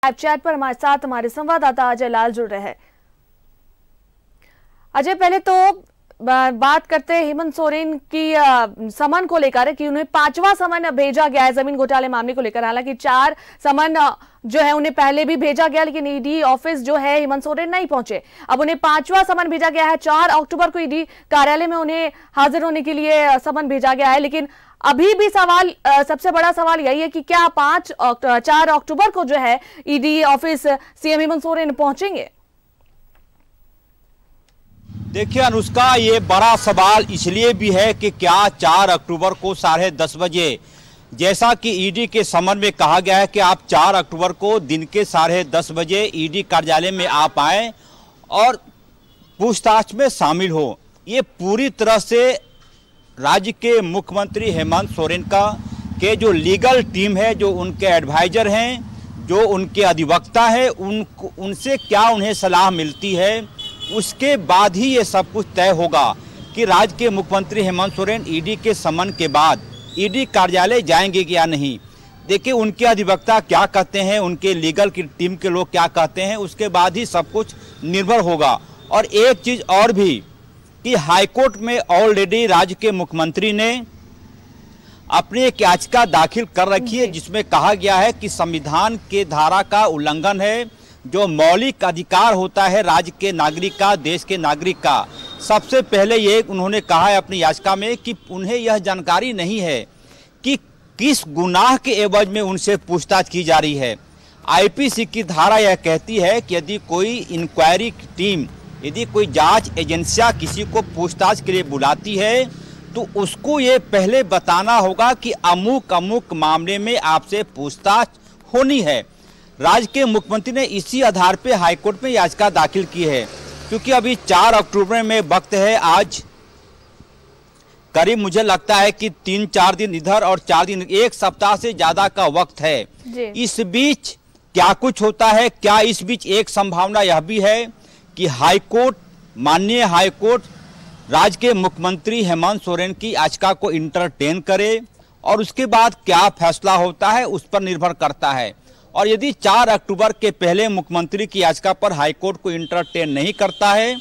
Live chat पर हमारे साथ हमारे संवाददाता अजय लाल जुड़ रहे हैं। अजय, पहले तो बात करते हैं हेमंत सोरेन की समन को लेकर कि उन्हें 5वां समन भेजा गया है जमीन घोटाले मामले को लेकर। हालांकि 4 समन जो है उन्हें पहले भी भेजा गया, लेकिन ईडी ऑफिस जो है हेमंत सोरेन नहीं पहुंचे। अब उन्हें 5वां समन भेजा गया है। 4 अक्टूबर को ईडी कार्यालय में उन्हें हाजिर होने के लिए समन भेजा गया है। लेकिन अभी भी सवाल, सबसे बड़ा सवाल यही है कि क्या 4 अक्टूबर को जो है ED office CM Hemant Soren पहुंचेंगे? देखिए अनुष्का, ये बड़ा सवाल इसलिए भी है कि क्या 4 अक्टूबर को 10:30 बजे, जैसा कि ईडी के समन में कहा गया है कि आप 4 अक्टूबर को दिन के 10:30 बजे ईडी कार्यालय में आप आए और पूछताछ में शामिल हो। ये पूरी तरह से राज्य के मुख्यमंत्री हेमंत सोरेन के जो लीगल टीम है, जो उनके एडवाइजर हैं, जो उनके अधिवक्ता हैं, उनसे क्या उन्हें सलाह मिलती है, उसके बाद ही ये सब कुछ तय होगा कि राज्य के मुख्यमंत्री हेमंत सोरेन ईडी के समन के बाद ईडी कार्यालय जाएंगे या नहीं। देखिए उनके अधिवक्ता क्या कहते हैं, उनके लीगल की टीम के लोग क्या कहते हैं, उसके बाद ही सब कुछ निर्भर होगा। और एक चीज़ और भी कि हाईकोर्ट में ऑलरेडी राज्य के मुख्यमंत्री ने अपनी एक याचिका दाखिल कर रखी है, जिसमें कहा गया है कि संविधान के धारा का उल्लंघन है, जो मौलिक अधिकार होता है राज्य के नागरिक का, देश के नागरिक का। सबसे पहले ये उन्होंने कहा है अपनी याचिका में कि उन्हें यह जानकारी नहीं है कि किस गुनाह के एवज में उनसे पूछताछ की जा रही है। आईपीसी की धारा यह कहती है कि यदि कोई इंक्वायरी टीम, यदि कोई जांच एजेंसियां किसी को पूछताछ के लिए बुलाती है तो उसको ये पहले बताना होगा कि अमुक अमुक मामले में आपसे पूछताछ होनी है। राज्य के मुख्यमंत्री ने इसी आधार पे हाईकोर्ट में याचिका दाखिल की है, क्योंकि अभी 4 अक्टूबर में वक्त है। आज करीब मुझे लगता है कि 3-4 दिन इधर और 4 दिन, 1 सप्ताह से ज्यादा का वक्त है। इस बीच क्या कुछ होता है? क्या इस बीच एक संभावना यह भी है कि हाईकोर्ट, माननीय हाईकोर्ट राज्य के मुख्यमंत्री हेमंत सोरेन की याचिका को इंटरटेन करे और उसके बाद क्या फैसला होता है उस पर निर्भर करता है। और यदि 4 अक्टूबर के पहले मुख्यमंत्री की याचिका पर हाईकोर्ट को इंटरटेन नहीं करता है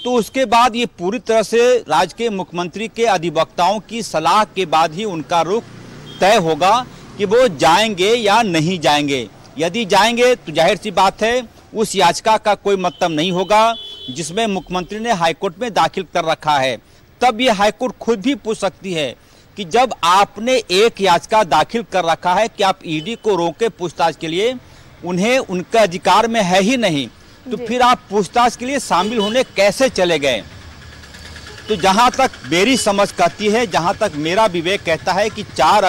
तो उसके बाद ये पूरी तरह से राज्य के मुख्यमंत्री के अधिवक्ताओं की सलाह के बाद ही उनका रुख तय होगा कि वो जाएंगे या नहीं जाएंगे। यदि जाएंगे तो जाहिर सी बात है उस याचिका का कोई मतलब नहीं होगा जिसमें मुख्यमंत्री ने हाईकोर्ट में दाखिल कर रखा है। तब ये हाईकोर्ट खुद भी पूछ सकती है कि जब आपने एक याचिका दाखिल कर रखा है कि आप ईडी को रोके पूछताछ के लिए, उन्हें उनके अधिकार में है ही नहीं, तो फिर आप पूछताछ के लिए शामिल होने कैसे चले गए? तो जहां तक मेरी समझ कहती है, जहां तक मेरा विवेक कहता है कि 4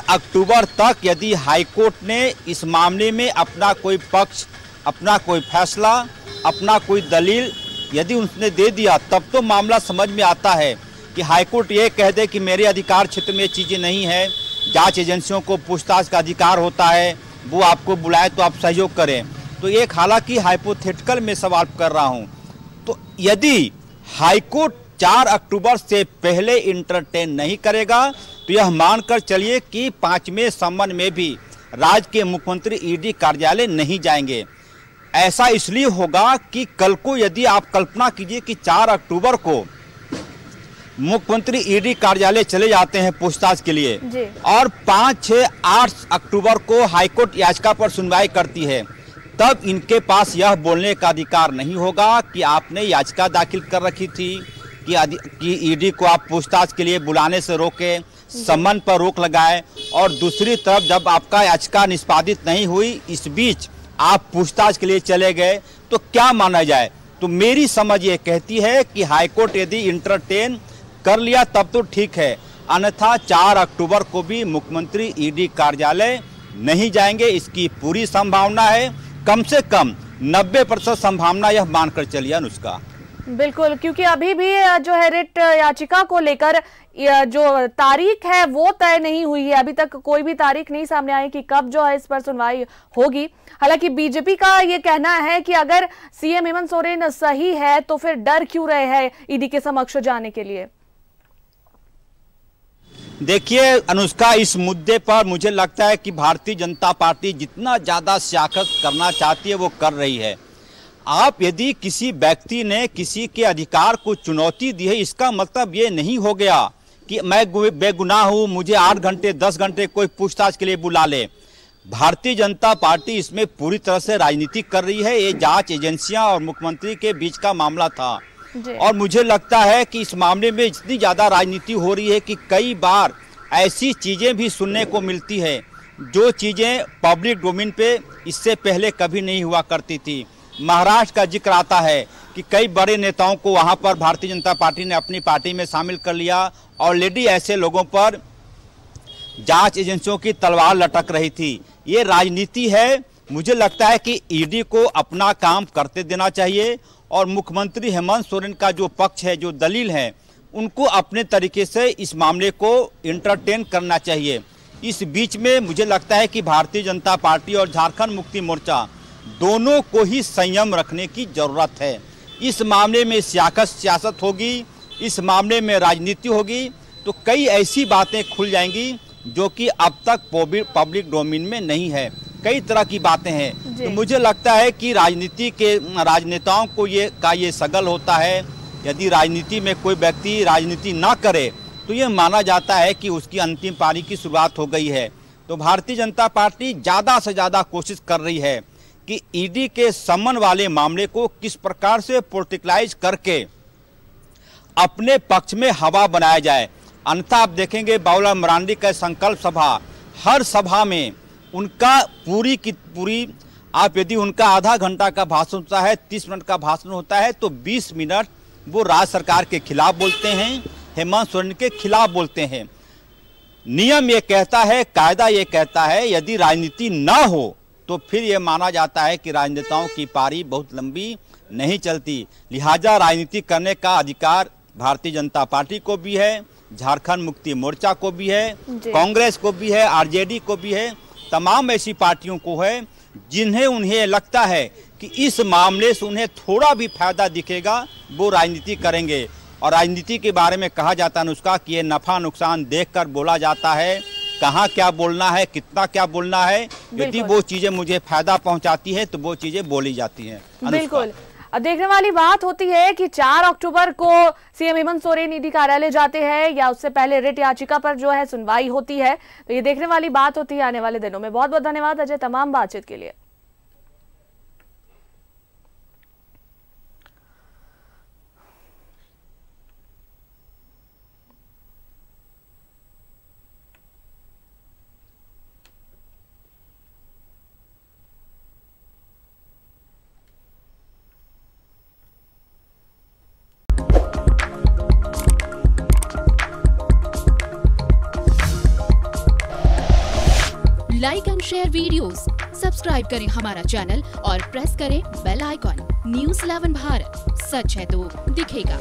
अक्टूबर तक यदि हाईकोर्ट ने इस मामले में अपना कोई पक्ष, अपना कोई फैसला, अपना कोई दलील यदि उसने दे दिया, तब तो मामला समझ में आता है कि हाईकोर्ट ये कह दे कि मेरे अधिकार क्षेत्र में चीज़ें नहीं है, जांच एजेंसियों को पूछताछ का अधिकार होता है, वो आपको बुलाए तो आप सहयोग करें। तो एक हालांकि हाइपोथेटिकल में सवाल कर रहा हूं, तो यदि हाईकोर्ट 4 अक्टूबर से पहले इंटरटेन नहीं करेगा तो यह मानकर चलिए कि 5वें समन में भी राज्य के मुख्यमंत्री ईडी कार्यालय नहीं जाएंगे। ऐसा इसलिए होगा कि कल को यदि आप कल्पना कीजिए कि 4 अक्टूबर को मुख्यमंत्री ईडी कार्यालय चले जाते हैं पूछताछ के लिए और 5, 6, 8 अक्टूबर को हाईकोर्ट याचिका पर सुनवाई करती है, तब इनके पास यह बोलने का अधिकार नहीं होगा कि आपने याचिका दाखिल कर रखी थी कि ईडी को आप पूछताछ के लिए बुलाने से रोके, समन पर रोक लगाए, और दूसरी तरफ जब आपका याचिका निष्पादित नहीं हुई, इस बीच आप पूछताछ के लिए चले गए, तो क्या माना जाए? तो मेरी समझ ये कहती है कि हाईकोर्ट यदि इंटरटेन कर लिया तब तो ठीक है, अन्यथा 4 अक्टूबर को भी मुख्यमंत्री ईडी कार्यालय नहीं जाएंगे, इसकी पूरी संभावना है। कम से कम 90% संभावना यह मानकर चलिए अनुष्का। बिल्कुल, क्योंकि अभी भी जो है रिट याचिका को लेकर जो तारीख है वो तय नहीं हुई है। अभी तक कोई भी तारीख नहीं सामने आई कि कब जो है इस पर सुनवाई होगी। हालांकि बीजेपी का ये कहना है कि अगर सीएम हेमंत सोरेन सही है तो फिर डर क्यों रहे हैं ईडी के समक्ष जाने के लिए? देखिए अनुष्का, इस मुद्दे पर मुझे लगता है कि भारतीय जनता पार्टी जितना ज़्यादा सियासत करना चाहती है वो कर रही है। आप यदि किसी व्यक्ति ने किसी के अधिकार को चुनौती दी है, इसका मतलब ये नहीं हो गया कि मैं बेगुनाह हूँ, मुझे 8 घंटे 10 घंटे कोई पूछताछ के लिए बुला ले। भारतीय जनता पार्टी इसमें पूरी तरह से राजनीति कर रही है। ये जांच एजेंसियां और मुख्यमंत्री के बीच का मामला था और मुझे लगता है कि इस मामले में इतनी ज़्यादा राजनीति हो रही है कि कई बार ऐसी चीज़ें भी सुनने को मिलती है जो चीज़ें पब्लिक डोमेन पे इससे पहले कभी नहीं हुआ करती थी। महाराष्ट्र का जिक्र आता है कि कई बड़े नेताओं को वहाँ पर भारतीय जनता पार्टी ने अपनी पार्टी में शामिल कर लिया। ऑलरेडी ऐसे लोगों पर जांच एजेंसियों की तलवार लटक रही थी। ये राजनीति है। मुझे लगता है कि ईडी को अपना काम करते देना चाहिए और मुख्यमंत्री हेमंत सोरेन का जो पक्ष है, जो दलील है, उनको अपने तरीके से इस मामले को इंटरटेन करना चाहिए। इस बीच में मुझे लगता है कि भारतीय जनता पार्टी और झारखंड मुक्ति मोर्चा दोनों को ही संयम रखने की जरूरत है। इस मामले में सियासत होगी, इस मामले में राजनीति होगी तो कई ऐसी बातें खुल जाएंगी जो कि अब तक पब्लिक डोमेन में नहीं है। कई तरह की बातें हैं। तो मुझे लगता है कि राजनेताओं को ये सगल होता है। यदि राजनीति में कोई व्यक्ति राजनीति ना करे तो ये माना जाता है कि उसकी अंतिम पारी की शुरुआत हो गई है। तो भारतीय जनता पार्टी ज़्यादा से ज़्यादा कोशिश कर रही है कि ईडी के समन वाले मामले को किस प्रकार से पोलिटिकलाइज करके अपने पक्ष में हवा बनाया जाए। अन्यथा आप देखेंगे बाबूलाल मरांडी का संकल्प सभा, हर सभा में उनका पूरी की पूरी, आप यदि उनका आधा घंटा का भाषण होता है, 30 मिनट का भाषण होता है तो 20 मिनट वो राज्य सरकार के खिलाफ बोलते हैं, हेमंत सोरेन के खिलाफ बोलते हैं। नियम ये कहता है, कायदा ये कहता है, यदि राजनीति ना हो तो फिर ये माना जाता है कि राजनेताओं की पारी बहुत लंबी नहीं चलती। लिहाजा राजनीति करने का अधिकार भारतीय जनता पार्टी को भी है, झारखंड मुक्ति मोर्चा को भी है, कांग्रेस को भी है, आरजेडी को भी है, तमाम ऐसी पार्टियों को है उन्हें लगता है कि इस मामले से उन्हें थोड़ा भी फायदा दिखेगा वो राजनीति करेंगे। और राजनीति के बारे में कहा जाता है अनुष्का कि ये नफा नुकसान देखकर बोला जाता है, कहाँ क्या बोलना है, कितना क्या बोलना है। यदि वो चीजें मुझे फायदा पहुंचाती है तो वो चीजें बोली जाती हैं। बिल्कुल। अब देखने वाली बात होती है कि 4 अक्टूबर को सीएम हेमंत सोरेन ईडी कार्यालय जाते हैं या उससे पहले रिट याचिका पर जो है सुनवाई होती है। तो ये देखने वाली बात होती है आने वाले दिनों में। बहुत बहुत धन्यवाद अजय तमाम बातचीत के लिए। Like and share videos, subscribe करें हमारा चैनल और प्रेस करें बेल आइकॉन। News 11 भारत, सच है तो दिखेगा।